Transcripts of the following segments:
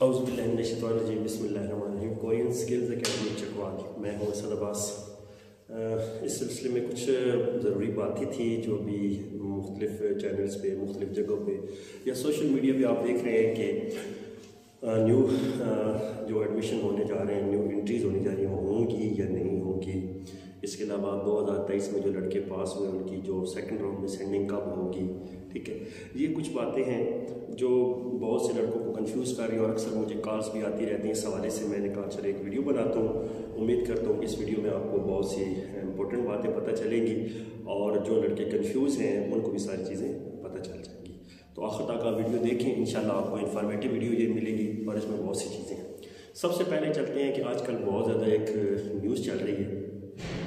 औज़ुबिल्लाहिमिनश्शैतानिर्रजीम बिस्मिल्लाहिर्रहमानिर्रहीम। Korean skills academy Chakwal, मैं हूँ असद अब्बास। इस सिलसिले में कुछ ज़रूरी बातें थी जो अभी मुख्तलिफ़ चैनल्स पे, मुख्तलिफ़ जगहों पे या सोशल मीडिया पे आप देख रहे हैं कि न्यू जो एडमिशन होने जा रहे हैं, न्यू एंट्रीज़ होने जा रही हैं, होंगी या नहीं होंगी। इसके अलावा 2023 में जो लड़के पास हुए उनकी जो सेकंड राउंड में सेंडिंग कब होगी, ठीक है। ये कुछ बातें हैं जो बहुत से लड़कों को कंफ्यूज कर रही हैं और अक्सर मुझे कॉल्स भी आती रहती हैं। इस हवाले से मैंने कहा चलो एक वीडियो बनाता हूँ। उम्मीद करता हूँ इस वीडियो में आपको बहुत सी इंपॉर्टेंट बातें पता चलेंगी और जो लड़के कंफ्यूज हैं उनको भी सारी चीज़ें पता चल जाएंगी। तो आखिर तक आप वीडियो देखें, इंशाल्लाह आपको इन्फॉर्मेटिव वीडियो ये मिलेगी और इसमें बहुत सी चीज़ें हैं। सबसे पहले चलते हैं कि आजकल बहुत ज़्यादा एक न्यूज़ चल रही है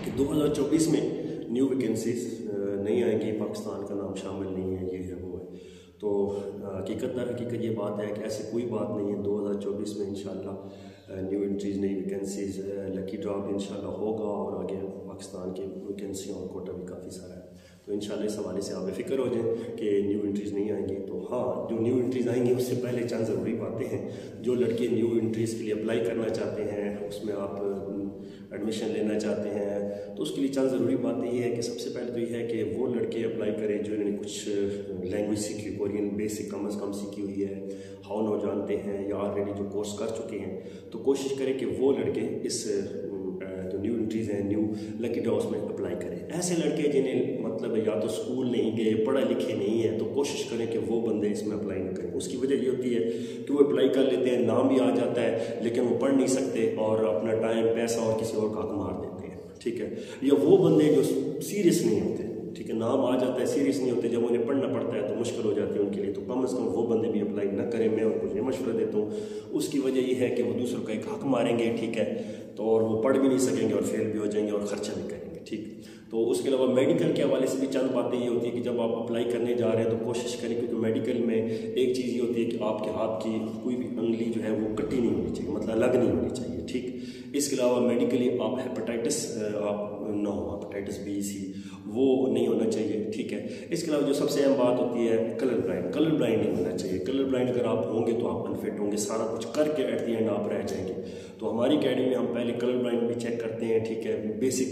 कि 2024 में न्यू वैकेंसीज नहीं आएंगी, पाकिस्तान का नाम शामिल नहीं है, ये है वो है। तो हकीकत ये बात है कि ऐसी कोई बात नहीं है। 2024 में इंशाल्लाह न्यू एंट्रीज, नई वैकेंसीज, लकी ड्रॉप इंशाल्लाह होगा और आगे पाकिस्तान की वैकेंसी और कोटा भी काफ़ी सारा है। तो इंशाल्लाह इस हवाले से आप बेफिक्र हो जाएं कि न्यू एंट्रीज़ नहीं आएंगी। तो हाँ, जो न्यू एंट्रीज़ आएंगी उससे पहले चंद ज़रूरी बातें हैं। जो लड़के न्यू एंट्रीज़ के लिए अप्लाई करना चाहते हैं, उसमें आप एडमिशन लेना चाहते हैं, तो उसके लिए चंद ज़रूरी बातें ये है कि सबसे पहले तो ये है कि वो लड़के अप्लाई करें जो इन्होंने कुछ लैंग्वेज सीखी, कोरियन बेसिक कम अज़ कम सीखी हुई है, हाउ नो जानते हैं या ऑलरेडी जो कोर्स कर चुके हैं। तो कोशिश करें कि वो लड़के इस जो न्यू एंट्रीज़ हैं, न्यू लकी ड्रॉस में अप्लाई करें। ऐसे लड़के जिन्हें मतलब या तो स्कूल नहीं गए, पढ़े लिखे नहीं है, तो कोशिश करें कि वो बंदे इसमें अप्लाई न करें। उसकी वजह ये होती है कि वो अप्लाई कर लेते हैं, नाम भी आ जाता है, लेकिन वो पढ़ नहीं सकते और अपना टाइम, पैसा और किसी और का हक मार देते हैं, ठीक है। या वो बंदे जो सीरियस नहीं होते, ठीक है, नाम आ जाता है, सीरियस नहीं होते, जब उन्हें पढ़ना पड़ता है तो मुश्किल हो जाती है उनके लिए। तो कम से कम वो बंदे भी अप्लाई न करें, मैं उनको ये मशवरा देता हूँ। उसकी वजह ये है कि वो दूसरों का एक हक मारेंगे, ठीक है, तो और वो पढ़ भी नहीं सकेंगे और फेल भी हो जाएंगे और ख़र्चा भी करेंगे, ठीक। तो उसके अलावा मेडिकल के हवाले से भी चंद बातें ये होती है कि जब आप अप्लाई करने जा रहे हैं तो कोशिश करें, क्योंकि मेडिकल में एक चीज़ ये होती है कि आपके हाथ की कोई भी उंगली जो है वो कटी नहीं होनी चाहिए, मतलब अलग नहीं होनी चाहिए, ठीक। इसके अलावा मेडिकली आप हेपेटाइटिस आप ना हो, हेपेटाइटिस बी, सी वो नहीं होना चाहिए, ठीक है। इसके अलावा जो सबसे अहम बात होती है कलर ब्लाइंड नहीं होना चाहिए। कलर ब्लाइंड अगर आप होंगे तो आप अनफिट होंगे, सारा कुछ करके एट द एंड आप रह जाएंगे। तो हमारी अकेडमी में हम पहले कलर ब्लाइंड भी चेक करते हैं, ठीक है। बेसिक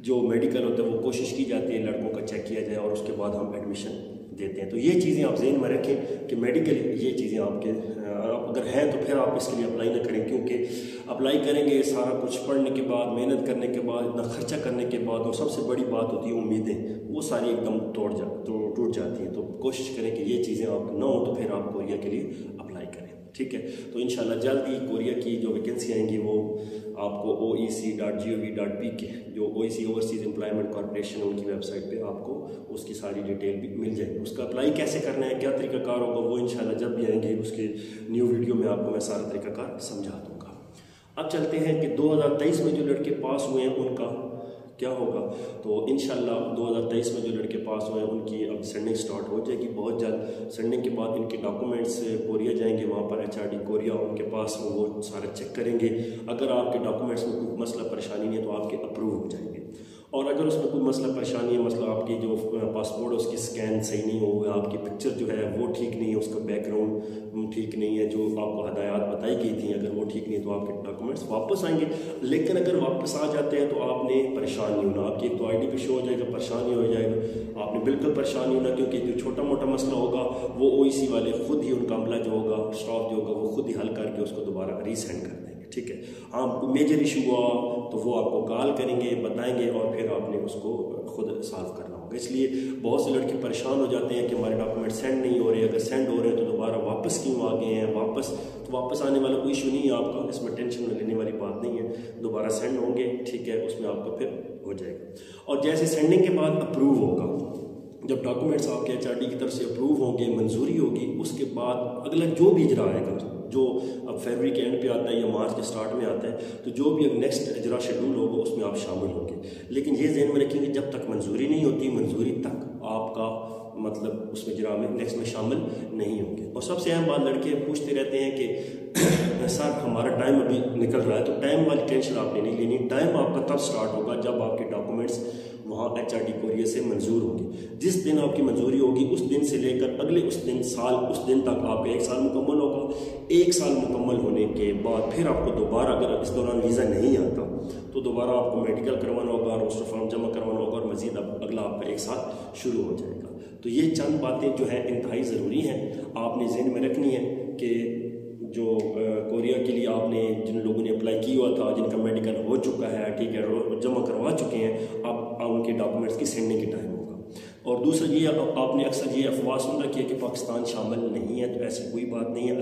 जो मेडिकल होता है वो कोशिश की जाती है लड़कों का चेक किया जाए और उसके बाद हम एडमिशन देते हैं। तो ये चीज़ें आप ज़हन में रखें कि मेडिकली ये चीज़ें आपके आप अगर हैं तो फिर आप इसके लिए अप्लाई ना करें, क्योंकि अप्लाई करेंगे सारा कुछ पढ़ने के बाद, मेहनत करने के बाद, इतना खर्चा करने के बाद, और सबसे बड़ी बात होती है उम्मीदें, वो सारी एकदम टूट जाती हैं। तो कोशिश करें कि ये चीज़ें आप ना हो तो फिर आप कोरिया के लिए अप्लाई करें, ठीक है। तो इंशाल्लाह जल्द ही कोरिया की जो वैकेंसी आएंगी वो आपको oec.gov.pk जो OEC ओवरसीज एम्प्लॉयमेंट कॉर्पोरेशन उनकी वेबसाइट पे आपको उसकी सारी डिटेल भी मिल जाएगी। उसका अप्लाई कैसे करना है, क्या तरीकाकार होगा, वो इंशाल्लाह जब भी आएंगे उसके न्यू वीडियो में आपको मैं सारा तरीकाकार समझा दूँगा। अब चलते हैं कि 2023 में जो लड़के पास हुए हैं उनका क्या होगा। तो इंशाल्लाह 2023 में जो लड़के पास हुए हैं उनकी अब सेंडिंग स्टार्ट हो जाएगी बहुत जल्द। सेंडिंग के बाद इनके डॉक्यूमेंट्स कोरिया जाएंगे, वहाँ पर HRD कोरिया उनके पास वो सारा चेक करेंगे। अगर आपके डॉक्यूमेंट्स में कोई मसला परेशानी नहीं है तो आपके अप्रूव हो जाएंगे, और अगर उसमें कोई मसला परेशानी है, मतलब आपकी जो पासपोर्ट है उसकी स्कैन सही नहीं हो, आपकी पिक्चर जो है वो ठीक नहीं है, उसका बैकग्राउंड ठीक नहीं है, जो आपको हदायत बताई गई थी अगर वो ठीक नहीं है तो आपके डॉक्यूमेंट्स वापस आएंगे। लेकिन अगर वापस आ जाते हैं तो आपने परेशान नहीं होना, आपकी एक तो ID पे शो हो जाएगा, परेशानी हो जाएगा, आपने बिल्कुल परेशान नहीं होना, क्योंकि जो छोटा मोटा मसला होगा वो OEC वाले खुद ही उनका अमला जो होगा, स्टाफ जो होगा वो खुद ही हल करके उसको दोबारा रीसेंड कर देंगे, ठीक है। हाँ, मेजर इशू हुआ तो वो आपको कॉल करेंगे, बताएंगे और फिर आपने उसको खुद सॉल्व करना होगा। इसलिए बहुत से लड़के परेशान हो जाते हैं कि हमारे डॉक्यूमेंट सेंड नहीं हो रहे, अगर सेंड हो रहे हैं तो दोबारा वापस क्यों आ गए हैं, वापस आने वाला कोई इशू नहीं है आपका, इसमें टेंशन लेने वाली बात नहीं है, दोबारा सेंड होंगे, ठीक है, उसमें आपका फिर हो जाएगा। और जैसे सेंडिंग के बाद अप्रूव होगा, जब डॉक्यूमेंट्स आपके HRD की तरफ से अप्रूव होंगे, मंजूरी होगी, उसके बाद अगला जो भी इजरा आएगा, जो अब फरवरी के एंड पे आता है या मार्च के स्टार्ट में आता है, तो जो भी अब नेक्स्ट इजरा शेड्यूल होगा उसमें आप शामिल होंगे। लेकिन ये ज़हन में रखेंगे जब तक मंजूरी नहीं होती, मंजूरी तक आपका मतलब उसमें इजरा में नेक्स्ट में शामिल नहीं होंगे। और सबसे अहम बात, लड़के पूछते रहते हैं कि सर हमारा टाइम अभी निकल रहा है, तो टाइम वाली टेंशन आपने नहीं लेनी। टाइम आपका तब स्टार्ट होगा जब आपके डॉक्यूमेंट्स وہاں HRD کوریا سے منظور ہوگی. جس دن آپ کی منظوری ہوگی اس دن سے لے کر اگلے اس دن تک آپ کا 1 سال مکمل ہوگا. 1 سال مکمل ہونے کے بعد پھر آپ کو دوبارہ اگر اس دوران ویزا نہیں آتا تو دوبارہ آپ کو میڈیکل کروانا ہوگا, روسٹر فارم جمع کروانا ہوگا, اور مزید اگلا آپ کا 1 سال شروع ہو جائے گا. تو یہ چند باتیں جو ہیں انتہائی ضروری ہیں, آپ نے ذہن میں رکھنی ہے کہ جو کوریا کے لیے آپ نے جن لوگوں نے اپلائی کیا ہوا تھا, جن کا میڈیکل ہو چکا ہے, ٹھیک ہے, جمع کروا چکے ہیں, اب ان کے ڈاکومنٹس کی سینڈنگ کی ٹائم ہوگا. اور دوسرا یہ آپ نے اکثر یہ افواہ سن رکھی ہے کہ پاکستان شامل نہیں ہے, تو ایسی کوئی بات نہیں ہے.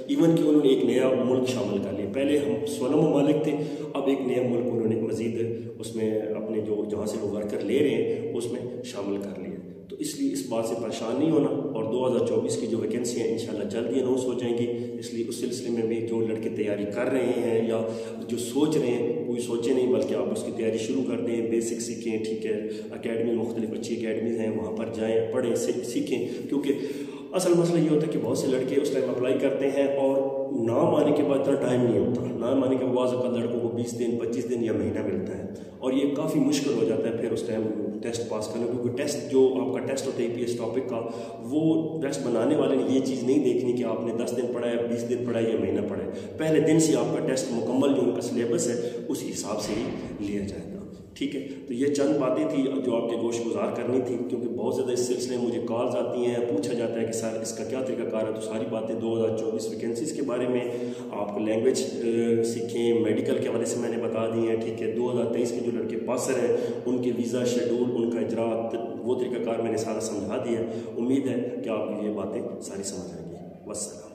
ایون کہ انہوں نے ایک نیا ملک شامل کر لیا. پہلے ہم 16 ممالک تھے, اب ایک نیا ملک انہوں نے مزید اس میں اپنے جو جہاں سے وہ ورکر لے رہے ہیں اس میں شامل کر لیا. تو اس لیے اس بات سے پریشان نہیں ہونا, اور 2024 کی جو ویکینسی ہیں انشاءاللہ جلد ہی اناؤنس ہو جائیں گی. اس لیے اس سلسلے میں بھی جو لڑکے تیاری کر رہے ہیں یا جو سوچ رہے ہیں, کوئی سوچے نہیں بلکہ آپ اس کی تیاری شروع کر دیں, بیسک سیکھیں, ٹھیک ہے, اکیڈمی مختلف اچھی اکیڈمیز ہیں وہاں پر جائیں, پڑھیں, سیکھیں. کیونکہ اصل مسئلہ یہ ہوتا ہے کہ بہت سے لڑکے اس ٹائم اپلائی کرتے ہیں اور نام آنے کے بعد اتنا ٹائم نہیں ہوتا. نام آنے کے بعد لڑکوں کو 20 دن 25 دن یا مہینہ ملتا ہے, اور یہ کافی مشکل ہو جاتا ہے پھر اس ٹائم ٹیسٹ پاس کرنا. کیونکہ ٹیسٹ جو آپ کا ٹیسٹ ہوتا ہے APS ٹاپک کا, وہ ٹیسٹ بنانے والے نے یہ چیز نہیں دیکھنی کہ آپ نے 10 دن پڑھا ہے, 20 دن پڑھا ہے یا مہینہ پڑھا ہے. پہلے دن سے آپ کا ٹیسٹ مکمل جو ان کا سلیبس ہے اسی حساب سے ہی لیا جائے گا. ٹھیک ہے, تو یہ چند باتیں تھیں جو آپ کے گوش گزار کرنی تھی, کیونکہ بہت زیادہ اس سلسلے میں مجھے کالز آتی ہیں, پوچھا جاتا ہے کہ سر اس کا کیا طریقہ کار ہے. تو ساری باتیں 2024 ویکینسیز کے بارے میں, آپ کو لینگویج سیکھیں, میڈیکل کے حوالے سے میں نے بتا دی ہیں. ٹھیک ہے, 2023 کے جو لڑکے پاسر ہیں ان کے ویزا شیڈول, ان کا اجرات, وہ طریقہ کار میں نے سارا سمجھا دیا ہے. امید ہے کہ آپ کو یہ باتیں ساری سمجھ آئیں گی. والسلام.